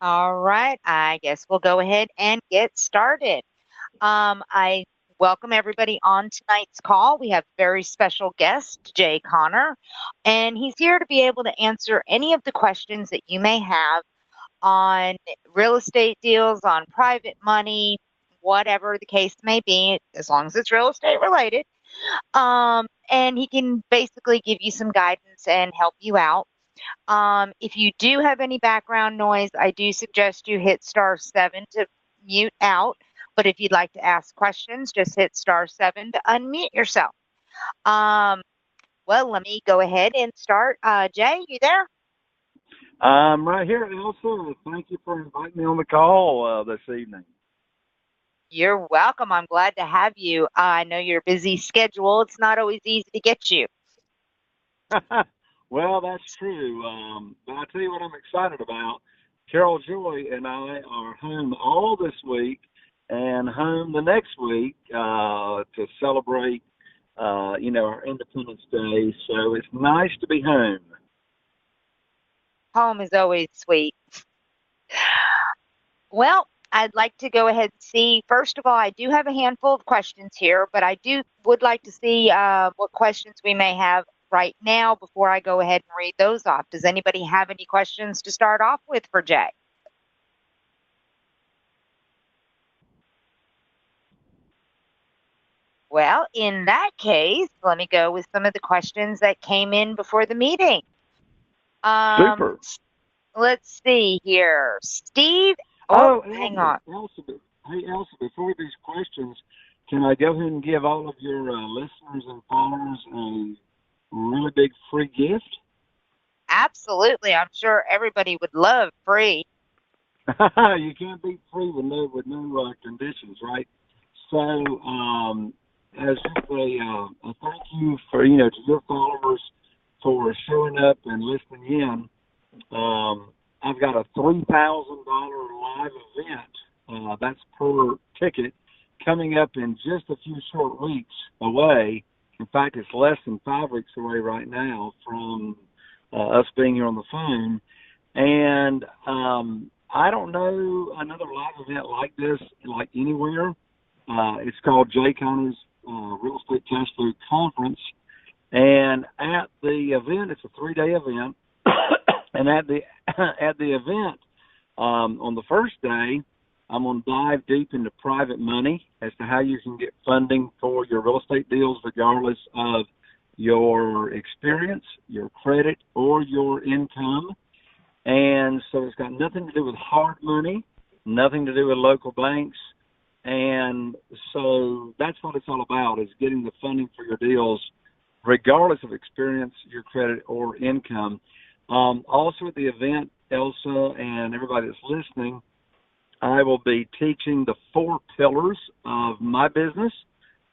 All right, I guess we'll go ahead and get started. I welcome everybody on tonight's call. We have very special guest, Jay Connor, and he's here to be able to answer any of the questions that you may have on real estate deals, on private money, whatever the case may be, as long as it's real estate related. And he can basically give you some guidance and help you out. If you do have any background noise, I do suggest you hit *7 to mute out. But if you'd like to ask questions, just hit *7 to unmute yourself. Um, well, let me go ahead and start. Jay, you there? I'm right here, Elsa. Thank you for inviting me on the call this evening. You're welcome. I'm glad to have you. I know your busy schedule. It's not always easy to get you. Well, that's true. But I tell you what I'm excited about. Carol Joy and I are home all this week and home the next week to celebrate, our Independence Day. So it's nice to be home. Home is always sweet. Well, I'd like to go ahead and see. First of all, I do have a handful of questions here, but I would like to see what questions we may have right now before I go ahead and read those off. Does anybody have any questions to start off with for Jay? Well, in that case, let me go with some of the questions that came in before the meeting. Um, Super. let's see here. Steve, oh, Oh, hang on. Hey, Elsa, before these questions, can I go ahead and give all of your listeners and followers a really big free gift? Absolutely. I'm sure everybody would love free. You can't beat free with no conditions, right? So, as just a thank you for to your followers for showing up and listening in. I've got a $3,000 live event. That's per ticket coming up in just a few short weeks away. In fact, it's less than 5 weeks away right now from us being here on the phone. And I don't know another live event like this, like anywhere. It's called Jay Connor's Real Estate Cash Flow Conference. And at the event, it's a 3-day event. And at the at the event, on the first day, I'm going to dive deep into private money as to how you can get funding for your real estate deals, regardless of your experience, your credit, or your income. And so it's got nothing to do with hard money, nothing to do with local banks. And so that's what it's all about, is getting the funding for your deals, regardless of experience, your credit, or income. Also at the event, Elsa and everybody that's listening, I will be teaching the 4 pillars of my business,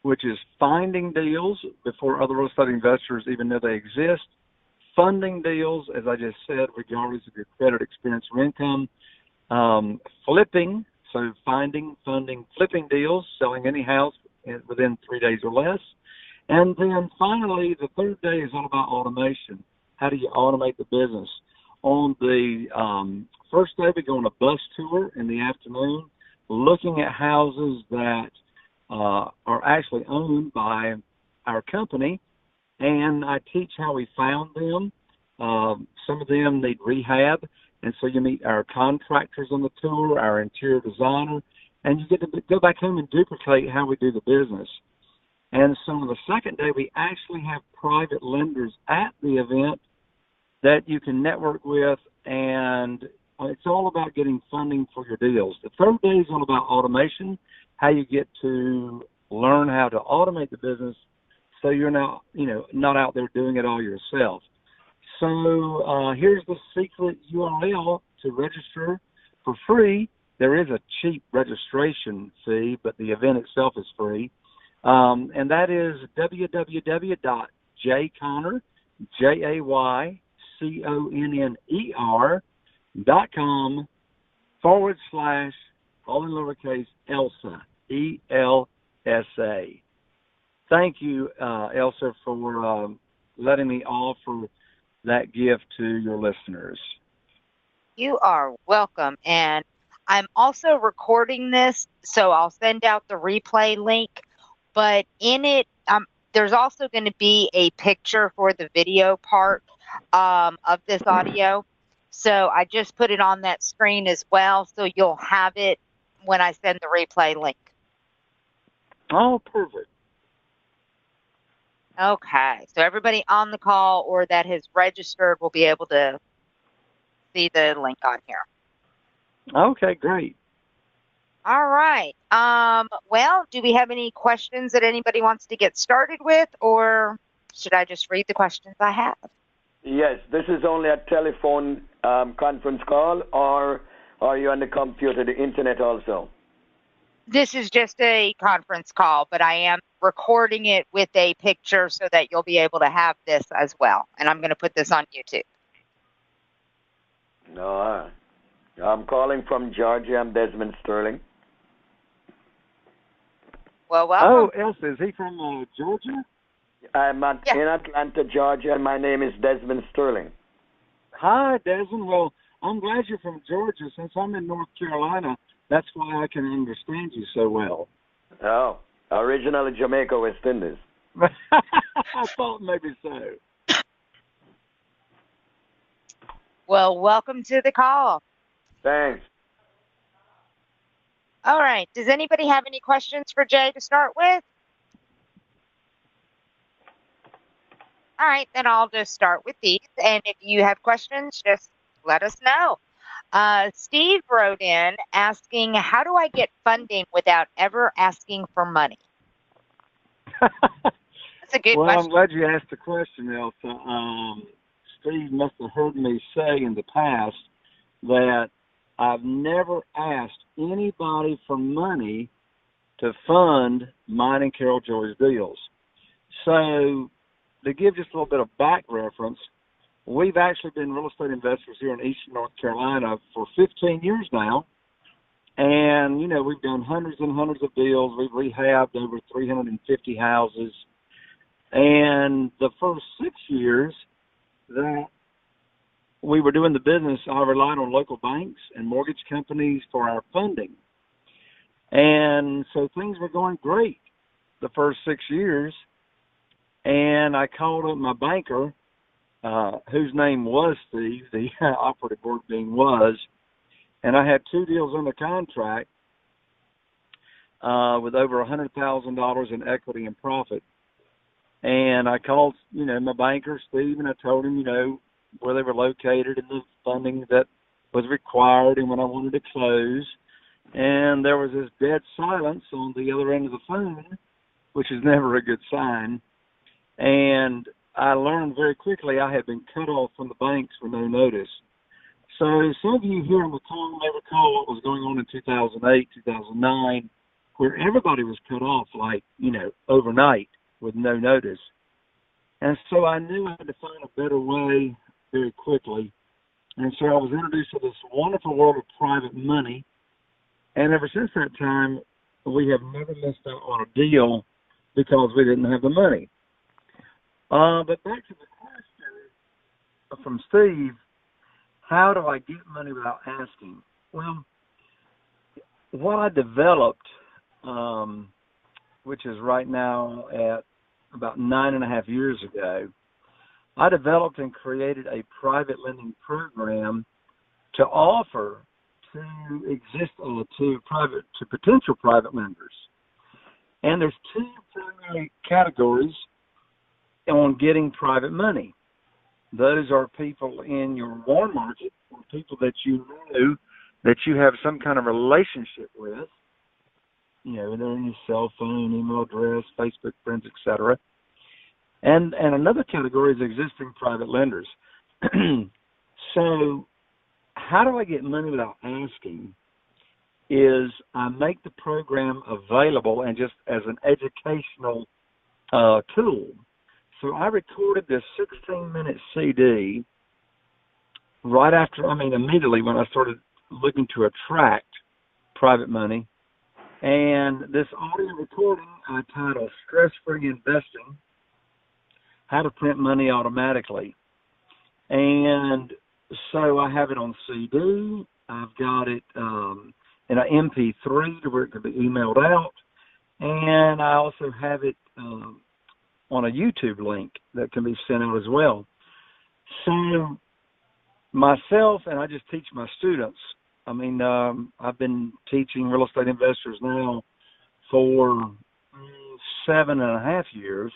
which is finding deals before other real estate investors even know they exist, funding deals, as I just said, regardless of your credit, experience, or income, flipping, so finding, funding, flipping deals, selling any house within 3 days or less. And then finally, the third day is all about automation. How do you automate the business? On the first day, we go on a bus tour in the afternoon, looking at houses that are actually owned by our company, and I teach how we found them. Some of them need rehab, and so you meet our contractors on the tour, our interior designer, and you get to go back home and duplicate how we do the business. And so on the second day, we actually have private lenders at the event that you can network with, and it's all about getting funding for your deals. The third day is all about automation, how you get to learn how to automate the business so you're not out there doing it all yourself. So here's the secret URL to register for free. There is a cheap registration fee, but the event itself is free. And that is jayconner.com/, all in lowercase, Elsa, ELSA. Thank you, Elsa, for letting me offer that gift to your listeners. You are welcome. And I'm also recording this, so I'll send out the replay link. But in it, there's also going to be a picture for the video part of this audio. So I just put it on that screen as well, so you'll have it when I send the replay link. Oh, perfect. Okay, so everybody on the call or that has registered will be able to see the link on here. Okay, great. All right. Well, do we have any questions that anybody wants to get started with, or should I just read the questions I have? Yes, this is only a telephone conference call, or are you on the computer, the internet also? This is just a conference call, but I am recording it with a picture so that you'll be able to have this as well. And I'm going to put this on YouTube. No, I'm calling from Georgia. I'm Desmond Sterling. Well, welcome. Oh, Elsa, is he from Georgia? I'm in Atlanta, Georgia, and my name is Desmond Sterling. Hi, Desmond. Well, I'm glad you're from Georgia. Since I'm in North Carolina, that's why I can understand you so well. Oh, originally Jamaica, West Indies. I thought maybe so. Well, welcome to the call. Thanks. All right. Does anybody have any questions for Jay to start with? All right, then I'll just start with these. And if you have questions, just let us know. Steve wrote in asking, how do I get funding without ever asking for money? That's a good question. I'm glad you asked the question, Elsa. Steve must have heard me say in the past that I've never asked anybody for money to fund mine and Carol Joy's deals. So to give just a little bit of back reference, we've actually been real estate investors here in Eastern North Carolina for 15 years now. And, you know, we've done hundreds and hundreds of deals. We've rehabbed over 350 houses. And the first 6 years that we were doing the business, I relied on local banks and mortgage companies for our funding. And so things were going great the first 6 years. And I called up my banker, whose name was Steve, the operative word being was, and I had 2 deals under contract with over $100,000 in equity and profit. And I called, my banker, Steve, and I told him, where they were located and the funding that was required and when I wanted to close. And there was this dead silence on the other end of the phone, which is never a good sign. And I learned very quickly I had been cut off from the banks for no notice. So some of you here on the call may recall what was going on in 2008, 2009, where everybody was cut off overnight with no notice. And so I knew I had to find a better way very quickly. And so I was introduced to this wonderful world of private money. And ever since that time, we have never missed out on a deal because we didn't have the money. But back to the question from Steve, how do I get money without asking? Well, what I developed, which is right now at about 9.5 years ago, I developed and created a private lending program to offer to potential private lenders. And there's 2 primary categories on getting private money. Those are people in your warm market, or people that you know that you have some kind of relationship with. They're in your cell phone, email address, Facebook friends, etc. And another category is existing private lenders. So how do I get money without asking is I make the program available and just as an educational tool. So I recorded this 16-minute CD immediately when I started looking to attract private money. And this audio recording I titled Stress-Free Investing, How to Print Money Automatically. And So I have it on CD. I've got it in an MP3 to where it can be emailed out. And I also have it on a YouTube link that can be sent out as well. So myself, and I just teach my students. I mean, I've been teaching real estate investors now for 7.5 years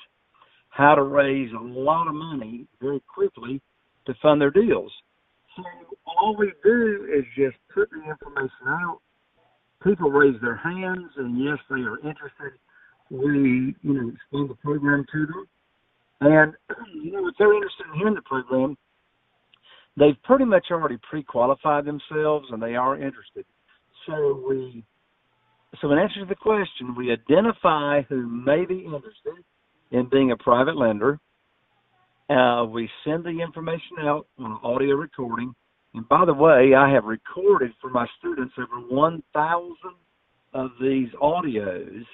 how to raise a lot of money very quickly to fund their deals. So all we do is just put the information out. People raise their hands, and yes, they are interested. We, explain the program to them. And, if they're interested in hearing the program, they've pretty much already pre-qualified themselves, and they are interested. So in answer to the question, we identify who may be interested in being a private lender. We send the information out on an audio recording. And by the way, I have recorded for my students over 1,000 of these audios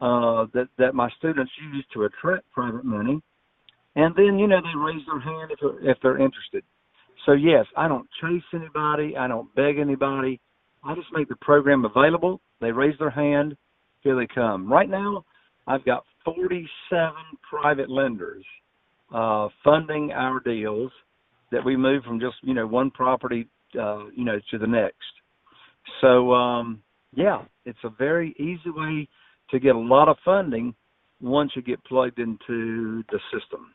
that my students use to attract private money. And then, they raise their hand if they're interested. So, yes, I don't chase anybody. I don't beg anybody. I just make the program available. They raise their hand. Here they come. Right now, I've got 47 private lenders funding our deals that we move from just, one property, to the next. So, it's a very easy way to get a lot of funding once you get plugged into the system.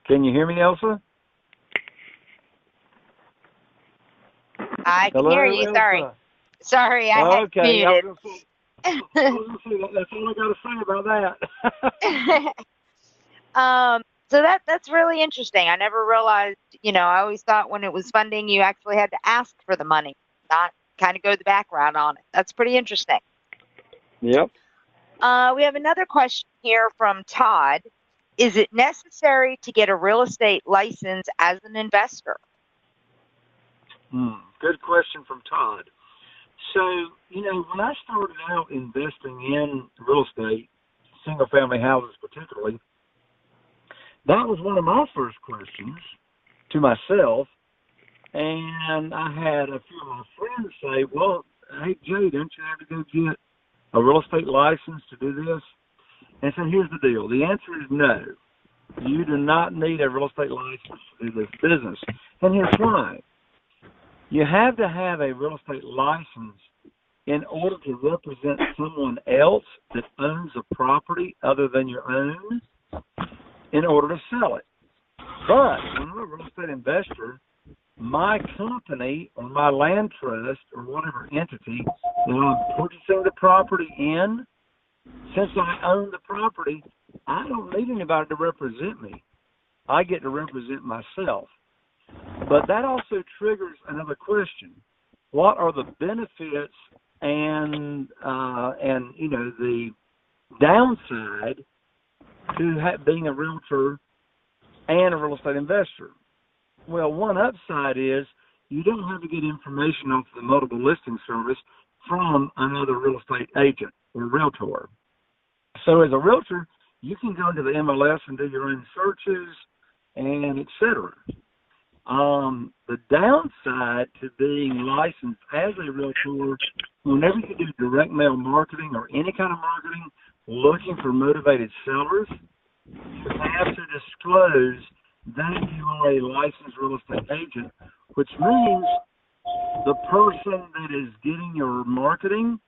Can you hear me, Elsa? I can Hello, hear you. Elsa. Sorry, I had okay. muted. That's all I got to say about that. So that's really interesting. I never realized, I always thought when it was funding, you actually had to ask for the money, not kind of go the background on it. That's pretty interesting. Yep. We have another question here from Todd. Is it necessary to get a real estate license as an investor? Good question from Todd. So, when I started out investing in real estate, single-family houses particularly, that was one of my first questions to myself. And I had a few of my friends say, well, hey, Jay, don't you have to go get a real estate license to do this? And so here's the deal. The answer is no. You do not need a real estate license to do this business. And here's why. You have to have a real estate license in order to represent someone else that owns a property other than your own in order to sell it. But when I'm a real estate investor, my company or my land trust or whatever entity that I'm purchasing the property in, since I own the property, I don't need anybody to represent me. I get to represent myself. But that also triggers another question. What are the benefits and the downside to being a realtor and a real estate investor? Well, one upside is you don't have to get information off the multiple listing service from another real estate agent or realtor. So as a realtor, you can go into the MLS and do your own searches and et cetera. The downside to being licensed as a realtor, whenever you do direct mail marketing or any kind of marketing looking for motivated sellers, you have to disclose that you are a licensed real estate agent, which means the person that is getting your marketing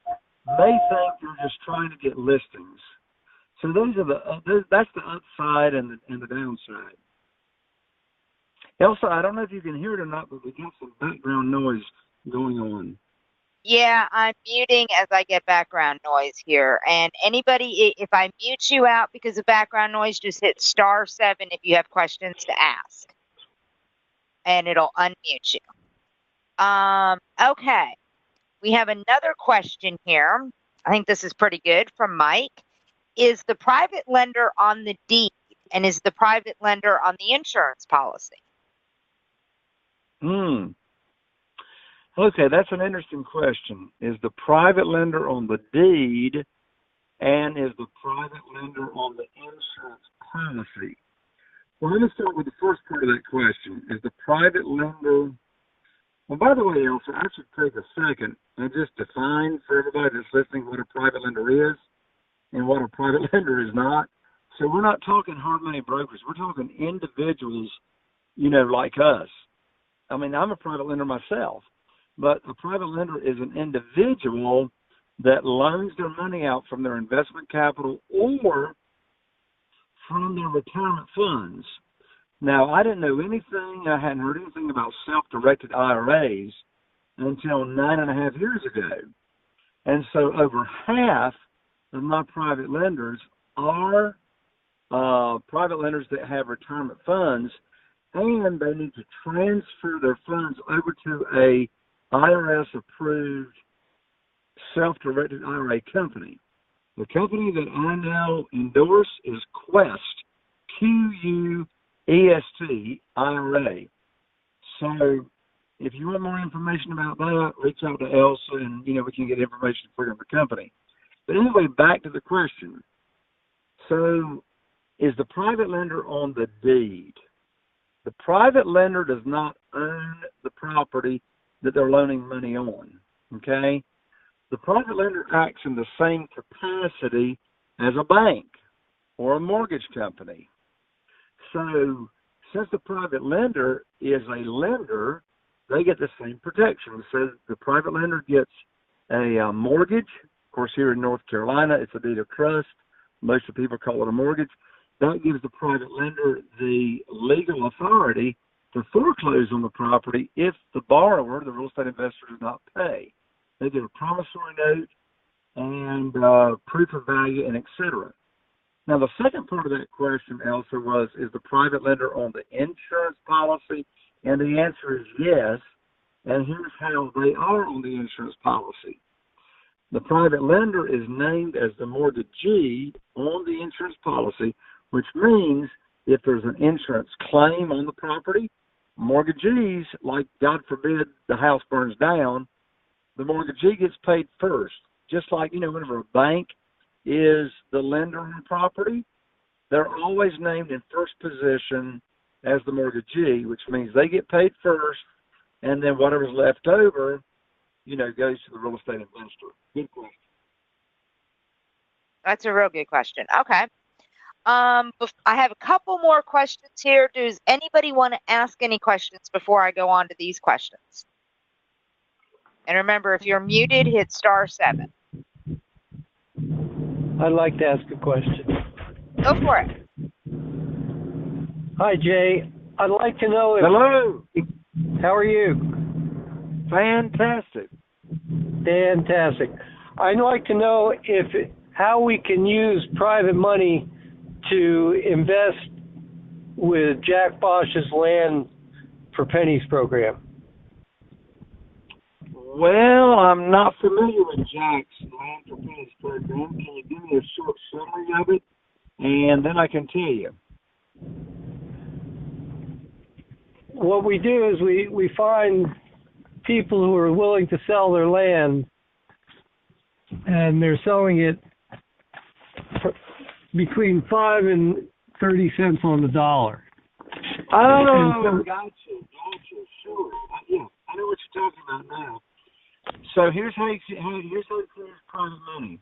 may think you're just trying to get listings. So that's the upside and the downside. Elsa, I don't know if you can hear it or not, but we got some background noise going on. Yeah, I'm muting as I get background noise here. And anybody, if I mute you out because of background noise, just hit *7 if you have questions to ask. And it'll unmute you. Okay. We have another question here. I think this is pretty good from Mike. Is the private lender on the deed and is the private lender on the insurance policy? Okay, that's an interesting question. Is the private lender on the deed, and is the private lender on the insurance policy? Well, let me start with the first part of that question. Is the private lender... Well, by the way, Elsa, I should take a second and just define for everybody that's listening what a private lender is and what a private lender is not. So we're not talking hard money brokers. We're talking individuals, like us. I mean, I'm a private lender myself, but a private lender is an individual that loans their money out from their investment capital or from their retirement funds. Now, I didn't know anything, I hadn't heard anything about self-directed IRAs until 9.5 years ago. And so over half of my private lenders are private lenders that have retirement funds, and they need to transfer their funds over to a IRS-approved self-directed IRA company. The company that I now endorse is Quest, Q-U-E-S-T, IRA. So if you want more information about that, reach out to Elsa and, we can get information for you on the company. But anyway, back to the question. So is the private lender on the deed? The private lender does not own the property that they're loaning money on, okay? The private lender acts in the same capacity as a bank or a mortgage company. So since the private lender is a lender, they get the same protection. So the private lender gets a mortgage. Of course, here in North Carolina, it's a deed of trust. Most of the people call it a mortgage. That gives the private lender the legal authority to foreclose on the property if the borrower, the real estate investor, does not pay. They get a promissory note and proof of value and et cetera. Now, the second part of that question, Elsa, was, is the private lender on the insurance policy? And the answer is yes. And here's how they are on the insurance policy. The private lender is named as the mortgagee on the insurance policy, which means if there's an insurance claim on the property, mortgagees, like God forbid the house burns down, the mortgagee gets paid first. Just like, whenever a bank is the lender on the property, they're always named in first position as the mortgagee, which means they get paid first, and then whatever's left over, goes to the real estate investor. Good question. That's a real good question. Okay. I have a couple more questions here. Does anybody want to ask any questions before I go on to these questions? And remember, if you're muted, hit *7. I'd like to ask a question. Go for it. Hi, Jay. I'd like to know if... Hello. How are you? Fantastic. Fantastic. I'd like to know how we can use private money to invest with Jack Bosch's Land for Pennies program. Well, I'm not familiar with Jack's Land for Pennies program. Can you give me a short summary of it? And then I can tell you. What we do is we find people who are willing to sell their land, and they're selling it for between 5 and 30 cents on the dollar. Oh, gotcha, sure. Yeah, I know what you're talking about now. So here's how you use private money.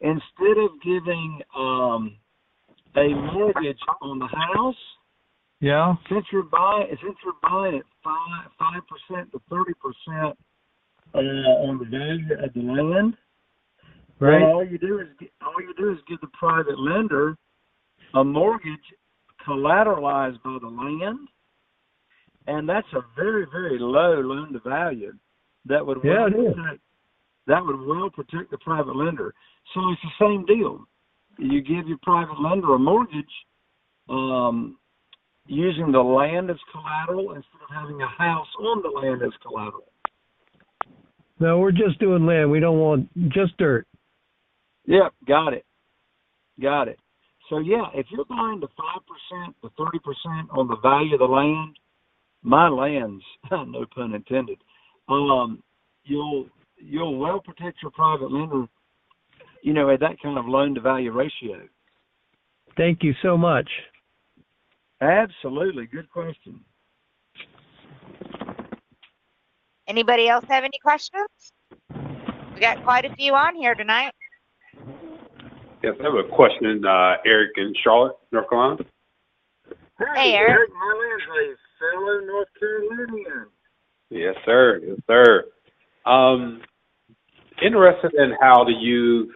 Instead of giving a mortgage on the house, yeah, since you're buying at 5% to 30% on the value of the land, right? All you do is give the private lender a mortgage collateralized by the land, and that's a very, very low loan to value. That would well protect the private lender. So it's the same deal. You give your private lender a mortgage using the land as collateral instead of having a house on the land as collateral. No, we're just doing land. We don't want just dirt. Yep, got it. So, yeah, if you're buying the 5% to 30% on the value of the land, my land's, no pun intended, you'll well protect your private lender, you know, at that kind of loan to value ratio. Thank you so much. Absolutely. Good question. Anybody else have any questions? We got quite a few on here tonight. Yes, I have a question. Eric in Charlotte, North Carolina. Hey, Eric. My name's a fellow North Carolinian. Yes, sir. Yes, sir. Interested in how to use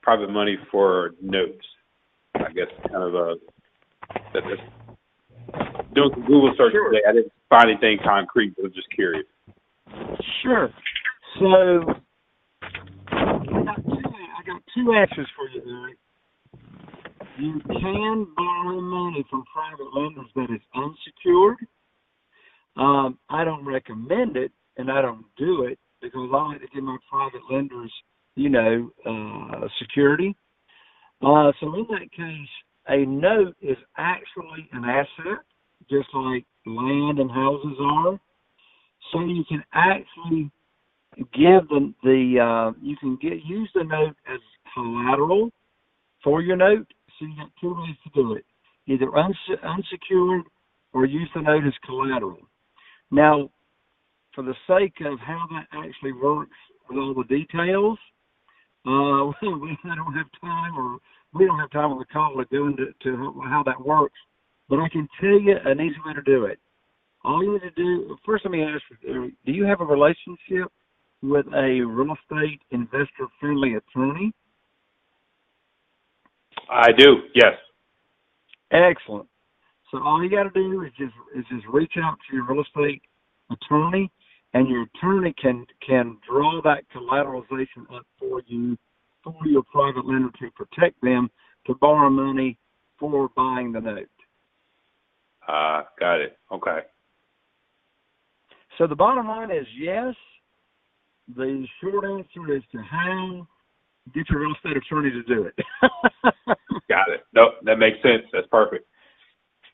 private money for notes. I guess kind of doing some Google search today. I didn't find anything concrete, but I'm just curious. Sure. So I got two answers for you, Eric. You can borrow money from private lenders that is unsecured. I don't recommend it, and I don't do it because I like to give my private lenders, you know, security. So in that case, a note is actually an asset, just like land and houses are. So you can actually give use the note as collateral for your note. So you got two ways to do it: either unsecured or use the note as collateral. Now, for the sake of how that actually works with all the details, we don't have time on the call to go into how that works. But I can tell you an easy way to do it. All you need to do, first let me ask you, do you have a relationship with a real estate investor-friendly attorney? I do, yes. Excellent. So all you got to do is just reach out to your real estate attorney, and your attorney can draw that collateralization up for you, for your private lender to protect them to borrow money for buying the note. Got it. Okay. So the bottom line is yes. The short answer is to how. Get your real estate attorney to do it. Got it. Nope, that makes sense. That's perfect.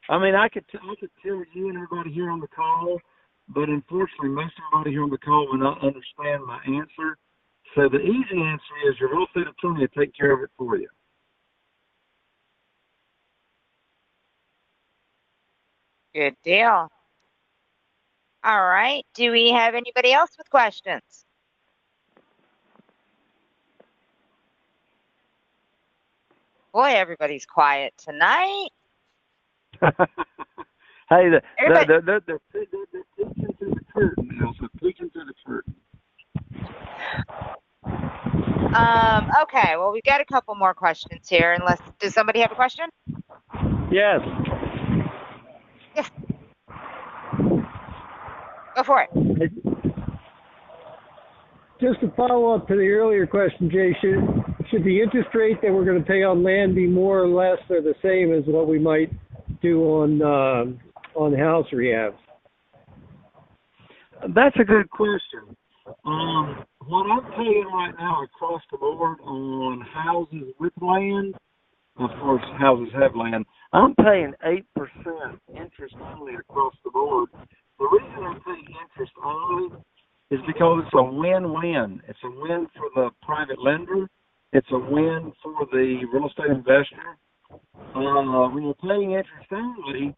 I mean, I could tell you and everybody here on the call, but unfortunately, most everybody here on the call will not understand my answer. So the easy answer is your real estate attorney will take care of it for you. Good deal. All right. Do we have anybody else with questions? Boy, everybody's quiet tonight. Hey, they're peeking through the curtain, Elsa. Peeking through the curtain. Okay. Well, we've got a couple more questions here. Does somebody have a question? Yes. Yes. Go for it. Just to follow up to the earlier question, Jay, should the interest rate that we're going to pay on land be more or less or the same as what we might do on house rehabs? That's a good question. What I'm paying right now across the board on houses with land, of course, houses have land, I'm paying 8% interest only across the board. The reason I'm paying interest only is because it's a win-win. It's a win for the private lender. It's a win for the real estate investor. When you're paying interest only,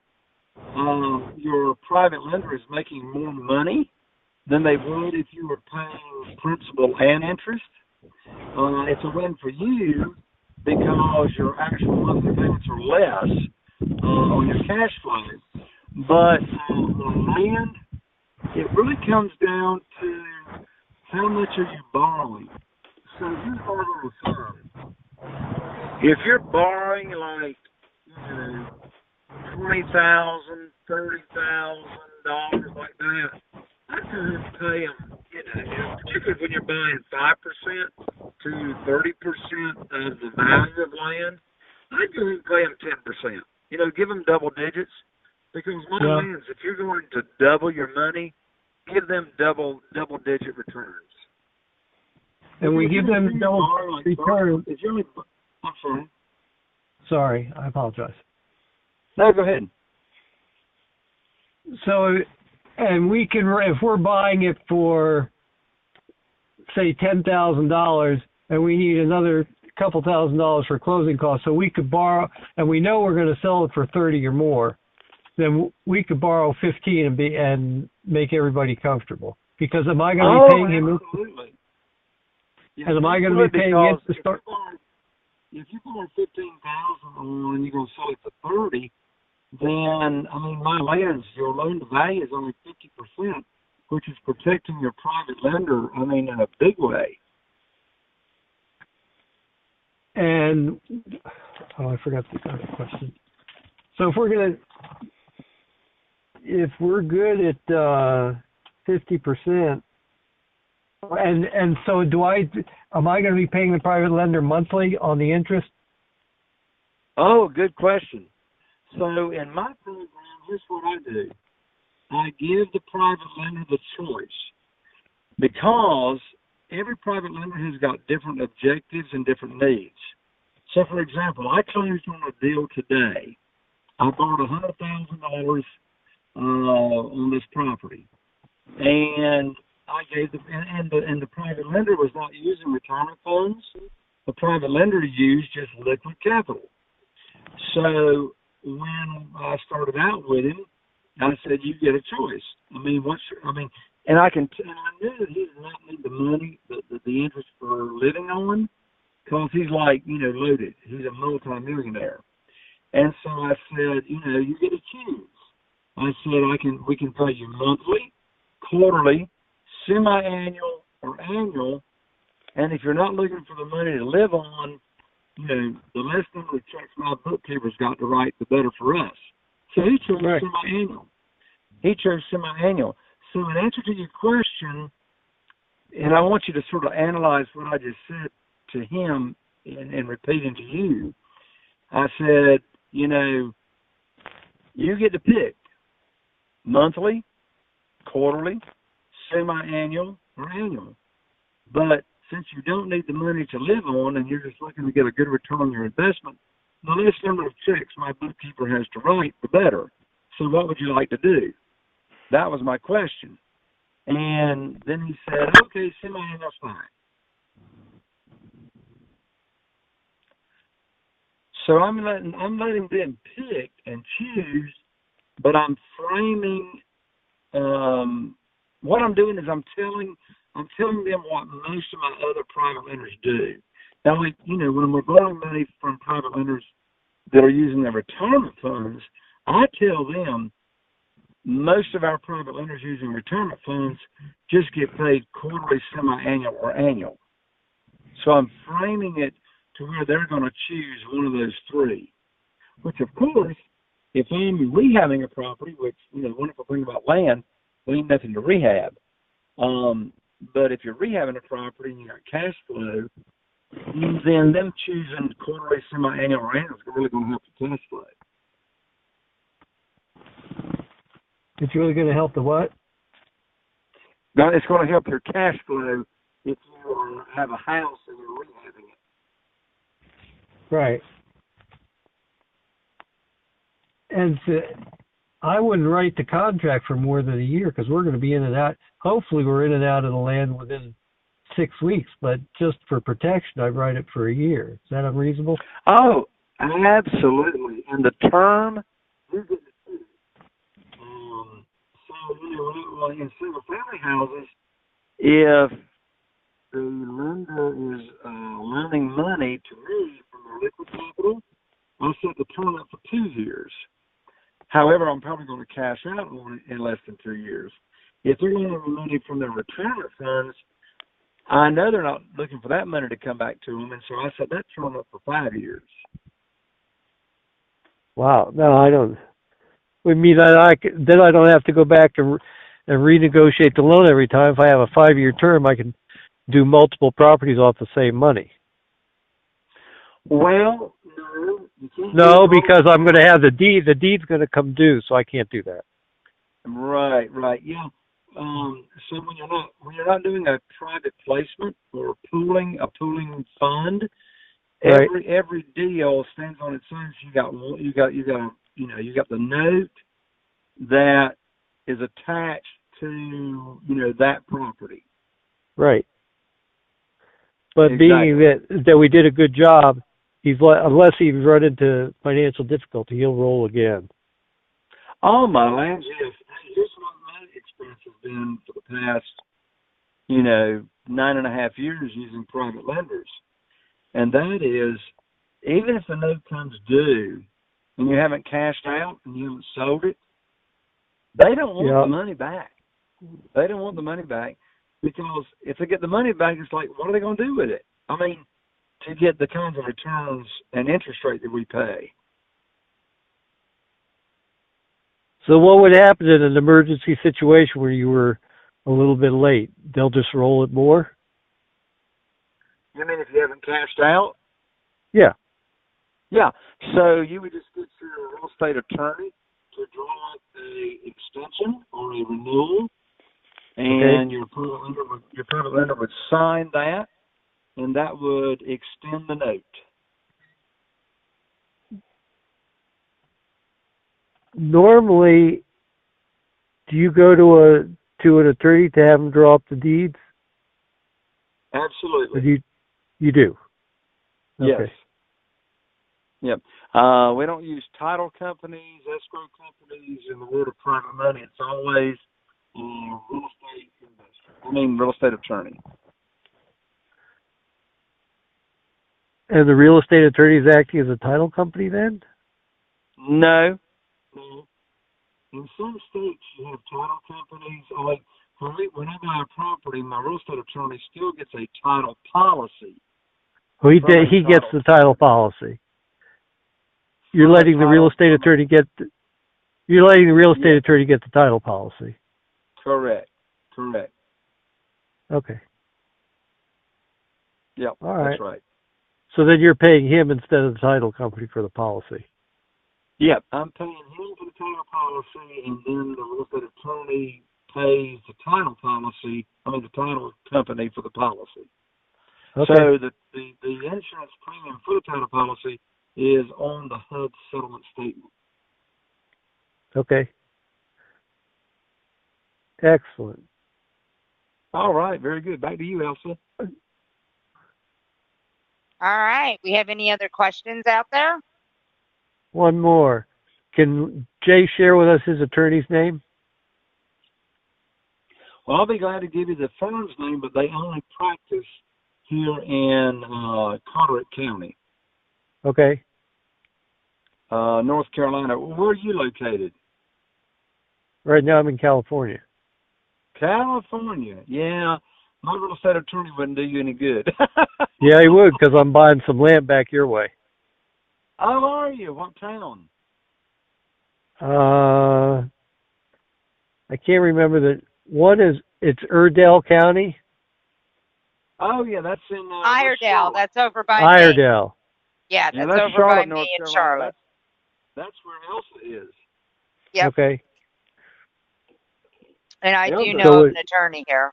your private lender is making more money than they would if you were paying principal and interest. It's a win for you because your actual monthly payments are less on your cash flow. But on land, it really comes down to how much are you borrowing. So here's our little sum. If you're borrowing like, $20,000, $30,000 like that, I could pay them, particularly when you're buying 5% to 30% of the value of land, I'd go and pay them 10%. Give them double digits. Because my lands, if you're going to double your money, give them double-digit returns. And we give them double returns. I'm sorry. Sorry, I apologize. No, go ahead. So And we can, if we're buying it for, say, $10,000, and we need another couple $1,000s for closing costs, so we could borrow, and we know we're going to sell it for 30 or more, then we could borrow 15 and make everybody comfortable. Because am I going to be paying him? Absolutely. Yeah, And am I going to be paying it to start? If you borrow 15,000 on and you're going to sell it for 30, then I mean, my lands, your loan to value is only 50%, which is protecting your private lender. I mean, in a big way. And I forgot the other question. So if we're good at 50%, and so am I going to be paying the private lender monthly on the interest? Oh, good question. So in my program, here's what I do. I give the private lender the choice because every private lender has got different objectives and different needs. So, for example, I closed on a deal today. I borrowed $100,000 on this property, and I gave the private lender was not using retirement funds. The private lender used just liquid capital. So when I started out with him, I said, "You get a choice. I mean, and I knew that he did not need the money, the interest for living on, because he's like, loaded. He's a multi-millionaire. And so I said, you get to choose. I said, we can pay you monthly, quarterly, semi-annual, or annual. And if you're not looking for the money to live on, the less number of checks my bookkeeper's got to write, the better for us. So he chose semi-annual. So in answer to your question, and I want you to sort of analyze what I just said to him and repeating to you, I said, you get to pick monthly, quarterly, semi-annual, or annual. But since you don't need the money to live on and you're just looking to get a good return on your investment, the less number of checks my bookkeeper has to write, the better. So what would you like to do? That was my question. And then he said, okay, semi-annual's fine. So I'm letting them pick and choose, but I'm framing. What I'm doing is I'm telling them what most of my other private lenders do. Now, when we're borrowing money from private lenders that are using their retirement funds, I tell them most of our private lenders using retirement funds just get paid quarterly, semi-annual, or annual. So I'm framing it to where they're going to choose one of those three, which, of course, if I'm rehabbing a property, which, wonderful thing about land, there ain't nothing to rehab. But if you're rehabbing a property and you got cash flow, then them choosing quarterly, semi-annual, or annual is really going to help the cash flow. It's really going to help the what? Now, it's going to help your cash flow if you have a house and you're rehabbing it. Right. And so I wouldn't write the contract for more than a year because we're going to be in and out. Hopefully we're in and out of the land within 6 weeks, but just for protection, I'd write it for a year. Is that unreasonable? Oh, absolutely. And the term, you get to choose. So, in single-family houses, if the lender is lending money to me from their liquid capital, I'll set the term up for 2 years. However, I'm probably going to cash out on it in less than 2 years. If they're lending money from their retirement funds, I know they're not looking for that money to come back to them, and so I set that term up for 5 years. Wow. No, I don't. We mean then I don't have to go back and renegotiate the loan every time. If I have a 5-year term, I can do multiple properties off the same money. Well, no. You can't. No, because I'm going to have the deed. The deed's going to come due, so I can't do that. Right, yeah. So when you're not doing a private placement or a pooling fund, right. every deal stands on its own. So you got the note that is attached to, that property. Right. But Exactly. being that we did a good job, unless he's run into financial difficulty, he'll roll again. All my land, yes. Here's what my experience has been for the past, 9.5 years using private lenders. And that is, even if the note comes due and you haven't cashed out and you haven't sold it, they don't want the money back. They don't want the money back because if they get the money back, it's like, what are they going to do with it? I mean, to get the kinds of returns and interest rate that we pay. So what would happen in an emergency situation where you were a little bit late? They'll just roll it more? You mean if you haven't cashed out? Yeah. Yeah. So you would just get your real estate attorney to draw up a extension or a renewal, and your private lender would sign that, and that would extend the note. Normally, do you go to an attorney to have them draw up the deeds? Absolutely. Or you do? Okay. Yes. Yep. We don't use title companies, escrow companies. In the world of private money, it's always real estate investor. Real estate attorney. And the real estate attorney is acting as a title company then? No. In some states, you have title companies. Like for me, when I buy a property, my real estate attorney still gets a title policy. Well, he gets the title policy. You're letting the real estate attorney get the title policy. Correct. Okay. Yep. All right. That's right. So then you're paying him instead of the title company for the policy. Yep. I'm paying him for the title policy, and then the real estate attorney pays the title company for the policy. Okay. So the insurance premium for the title policy is on the HUD settlement statement. Okay. Excellent. All right. Very good. Back to you, Elsa. All right. We have any other questions out there? One more. Can Jay share with us his attorney's name? Well, I'll be glad to give you the firm's name, but they only practice here in Carteret County. Okay. North Carolina. Where are you located? Right now I'm in California. California. Yeah. My real estate attorney wouldn't do you any good. Yeah, he would, because I'm buying some land back your way. Oh, are you? What town? I can't remember it's Iredell County. Oh, yeah, that's in Iredell. That's over by Iredell. me. Yeah, that's over Charlotte, by me in North Charlotte. That's where Elsa is. Yep. Okay. And I do know So of an attorney here.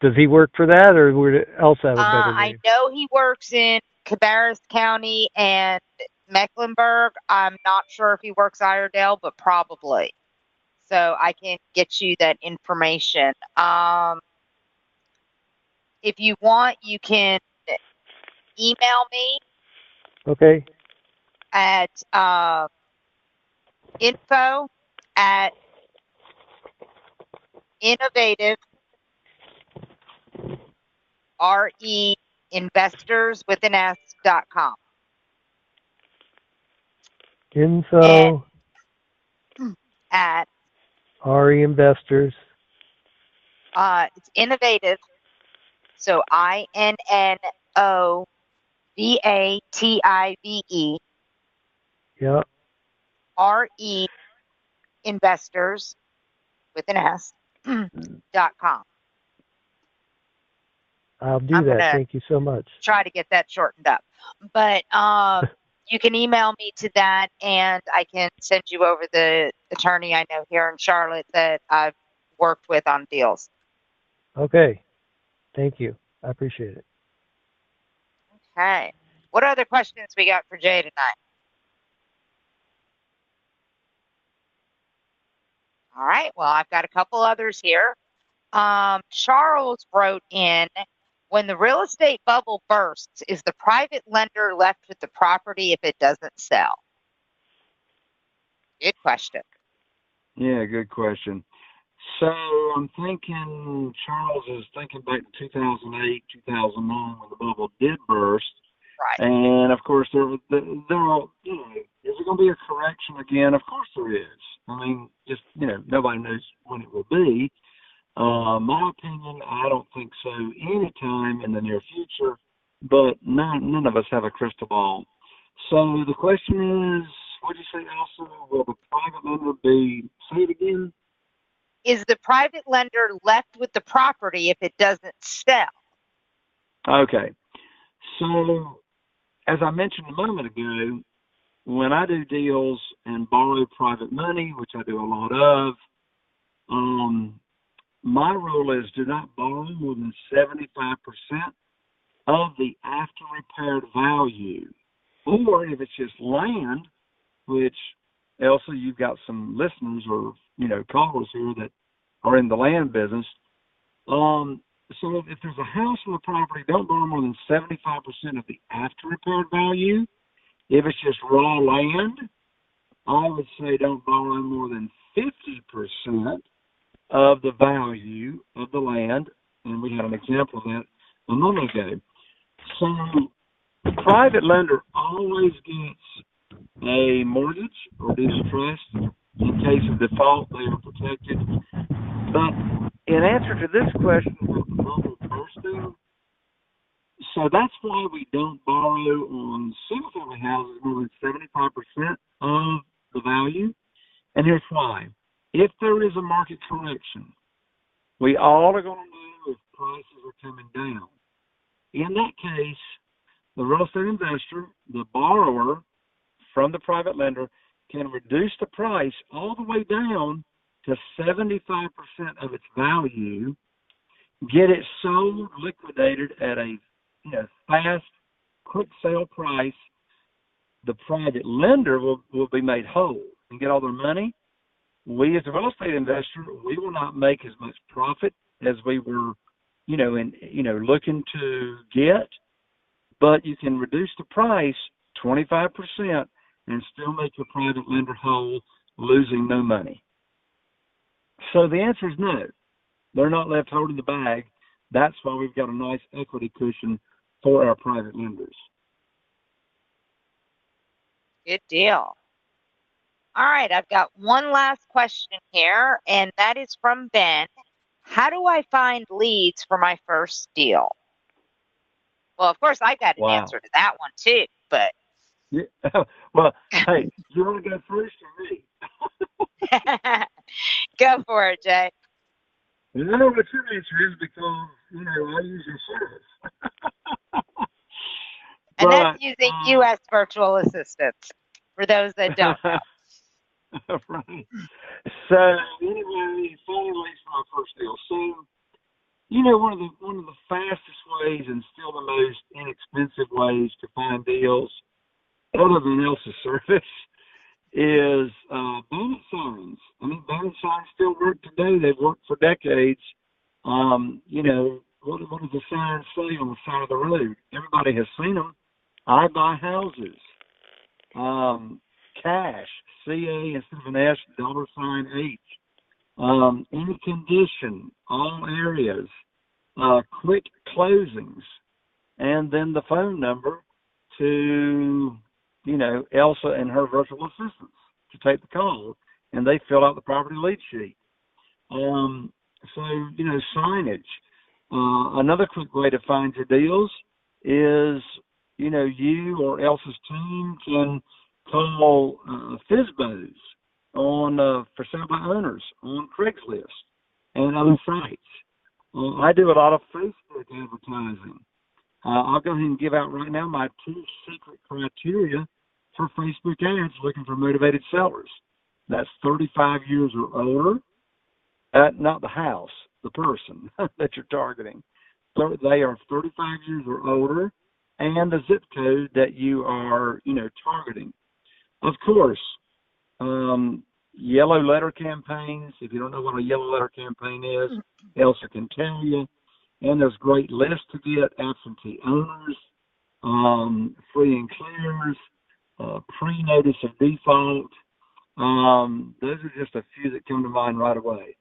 Does he work for that, or would else have a better I name? know he works in Cabarrus County and Mecklenburg. I'm not sure if he works Iredell, but probably. So I can get you that information. If you want, you can email me Okay. at info@innovative reinvestors.com. Info At RE Investors. It's innovative. So INNOVATIVE Yeah. RE Investors with an S.com. I'll do that. Thank you so much. Try to get that shortened up. But you can email me to that, and I can send you over the attorney I know here in Charlotte that I've worked with on deals. Okay. Thank you. I appreciate it. Okay. What other questions we got for Jay tonight? All right. Well, I've got a couple others here. Charles wrote in, when the real estate bubble bursts, is the private lender left with the property if it doesn't sell? Good question. Yeah, good question. So I'm thinking Charles is thinking back to 2008, 2009 when the bubble did burst. Right. And of course, there are, you know, is there going to be a correction again? Of course there is. I mean, just, you know, nobody knows when it will be. My opinion, I don't think so anytime in the near future, but none of us have a crystal ball. So the question is, what did you say also? Will the private lender be, say it again? Is the private lender left with the property if it doesn't sell? Okay. So, as I mentioned a moment ago, when I do deals and borrow private money, which I do a lot of, my rule is do not borrow more than 75% of the after repaired value. Or if it's just land, which Elsa, you've got some listeners or, you know, callers here that are in the land business. So if there's a house on the property, don't borrow more than 75% of the after repaired value. If it's just raw land, I would say don't borrow more than 50% of the value of the land. And we had an example of that a moment ago. So the private lender always gets a mortgage or deed of trust. In case of default, they are protected. But in answer to this question about the bubble bursting, so that's why we don't borrow on single-family houses more than 75% of the value. And here's why. If there is a market correction, we all are going to know if prices are coming down. In that case, the real estate investor, the borrower from the private lender, can reduce the price all the way down to 75% of its value, get it sold, liquidated at a fast, quick sale price. The private lender will be made whole and get all their money. We, as a real estate investor, we will not make as much profit as we were, looking to get. But you can reduce the price 25% and still make your private lender whole, losing no money. So the answer is no. They're not left holding the bag. That's why we've got a nice equity cushion for our private lenders. Good deal. All right, I've got one last question here, and that is from Ben. How do I find leads for my first deal? Well, of course, I got an answer to that one too, but. Yeah. Well, hey, you want to go first or me? Go for it, Jay. I know what your answer is because, I use your service. And that's using U.S. virtual assistants, for those that don't know. Right. So, anyway, finally, my first deal. So, one of the fastest ways and still the most inexpensive ways to find deals, other than Elsa's service, is bonnet signs. I mean, bonnet signs still work today. They've worked for decades. What does the sign say on the side of the road? Everybody has seen them. I buy houses. Cash, C-A instead of an S, $H. Any condition, all areas, quick closings, and then the phone number to, Elsa and her virtual assistants to take the call, and they fill out the property lead sheet. Signage. Another quick way to find your deals is, you or Elsa's team can call FSBOs on for sale by owners on Craigslist and other sites. I do a lot of Facebook advertising. I'll go ahead and give out right now my 2 secret criteria for Facebook ads looking for motivated sellers. That's 35 years or older. Not the house, the person that you're targeting. So they are 35 years or older, and the zip code that you are, targeting. Of course, yellow letter campaigns. If you don't know what a yellow letter campaign is, Elsa can tell you. And there's great lists to get, absentee owners, free and clears, pre-notice of default. Those are just a few that come to mind right away.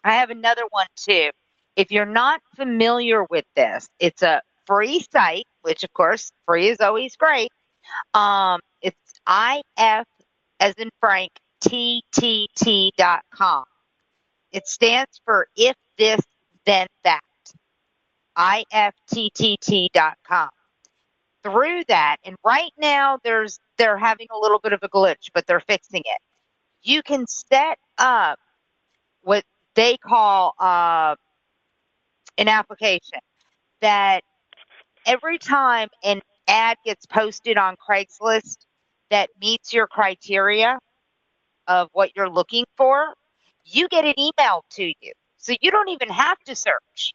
I have another one too. If you're not familiar with this, it's a free site, which of course free is always great. It's IF as in Frank TTT.com. It stands for if this then that. IFTTT.com. Through that, and right now they're having a little bit of a glitch, but they're fixing it. You can set up what they call an application that every time an ad gets posted on Craigslist that meets your criteria of what you're looking for, you get an email to you. So you don't even have to search.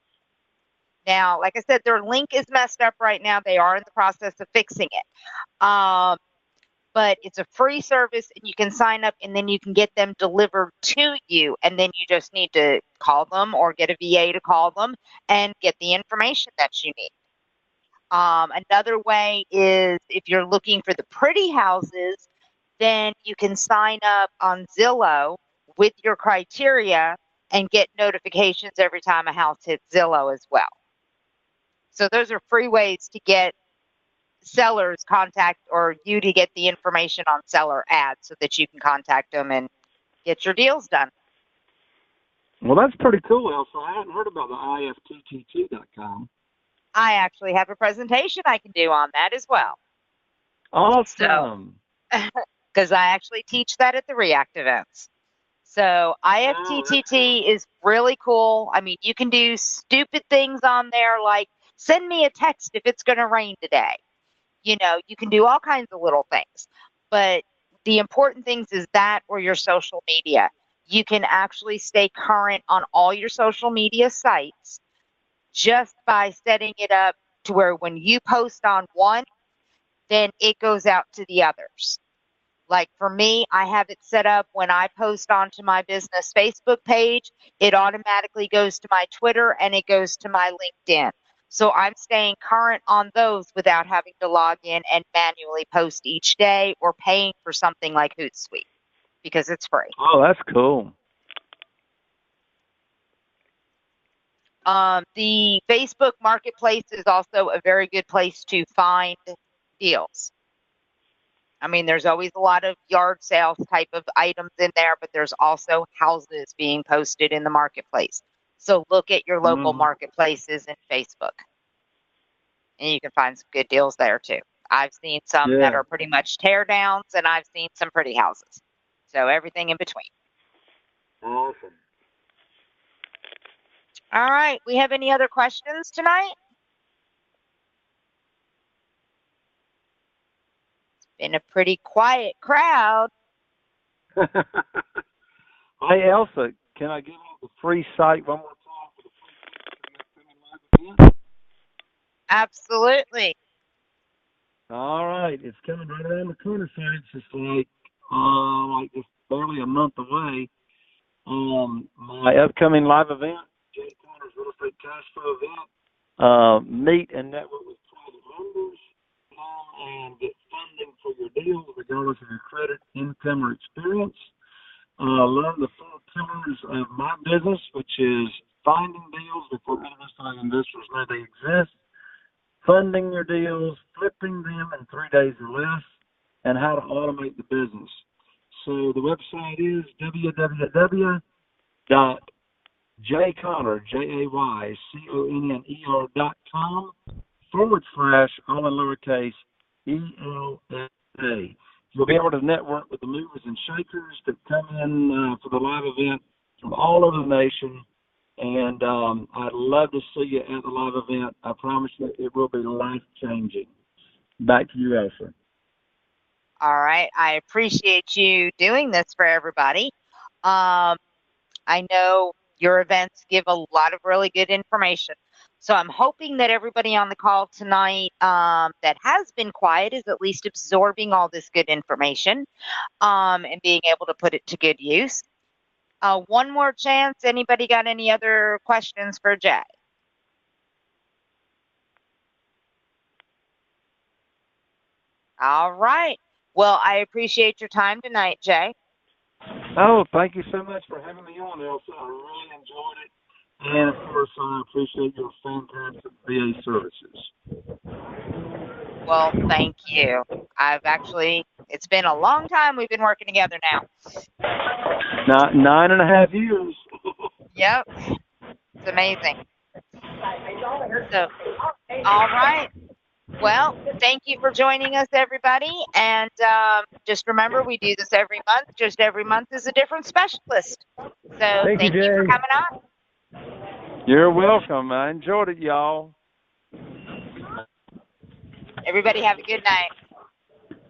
Now, like I said, their link is messed up right now. They are in the process of fixing it. But it's a free service, and you can sign up, and then you can get them delivered to you, and then you just need to call them or get a VA to call them and get the information that you need. Another way is if you're looking for the pretty houses, then you can sign up on Zillow with your criteria and get notifications every time a house hits Zillow as well. So those are free ways to get sellers contact or you to get the information on seller ads so that you can contact them and get your deals done. Well, that's pretty cool, Elsa. I hadn't heard about the IFTTT.com. I actually have a presentation I can do on that as well. Awesome. Because I actually teach that at the React events. So IFTTT is really cool. I mean, you can do stupid things on there like send me a text if it's going to rain today. You know, you can do all kinds of little things. But the important things is that or your social media. You can actually stay current on all your social media sites just by setting it up to where when you post on one, then it goes out to the others. Like for me, I have it set up when I post onto my business Facebook page, it automatically goes to my Twitter and it goes to my LinkedIn. So I'm staying current on those without having to log in and manually post each day or paying for something like Hootsuite because it's free. Oh, that's cool. The Facebook Marketplace is also a very good place to find deals. I mean, there's always a lot of yard sales type of items in there, but there's also houses being posted in the marketplace. So look at your local marketplaces in Facebook. And you can find some good deals there too. I've seen some that are pretty much tear downs, and I've seen some pretty houses. So everything in between. Awesome. All right. We have any other questions tonight? It's been a pretty quiet crowd. Hey, Elsa, can I give you the free site one more time for the free live event? Absolutely. All right. It's coming right around the corner, so it's just like just barely a month away. My upcoming live event, Jay Connor's Real Estate Cash Flow event. Meet and network with private lenders and get funding for your deals regardless of your credit, income, or experience. Learn the 4 pillars of my business, which is finding deals before other investors know they exist, funding your deals, flipping them in 3 days or less, and how to automate the business. So the website is www.jayconner.com/, all in lowercase, ELSA. You'll be able to network with the movers and shakers that come in for the live event from all over the nation. And I'd love to see you at the live event. I promise you it will be life-changing. Back to you, Elsa. All right. I appreciate you doing this for everybody. I know your events give a lot of really good information. So I'm hoping that everybody on the call tonight that has been quiet is at least absorbing all this good information and being able to put it to good use. One more chance. Anybody got any other questions for Jay? All right. Well, I appreciate your time tonight, Jay. Oh, thank you so much for having me on, Elsa. I really enjoyed it. And, of course, I appreciate your fantastic VA services. Well, thank you. It's been a long time we've been working together now. 9.5 years. Yep. It's amazing. So, all right. Well, thank you for joining us, everybody. And just remember, we do this every month. Just every month is a different specialist. So thank you for Jay. coming on. You're welcome. I enjoyed it, y'all. Everybody have a good night.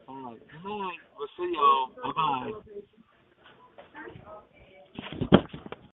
All right. Good night. We'll see y'all. Bye-bye.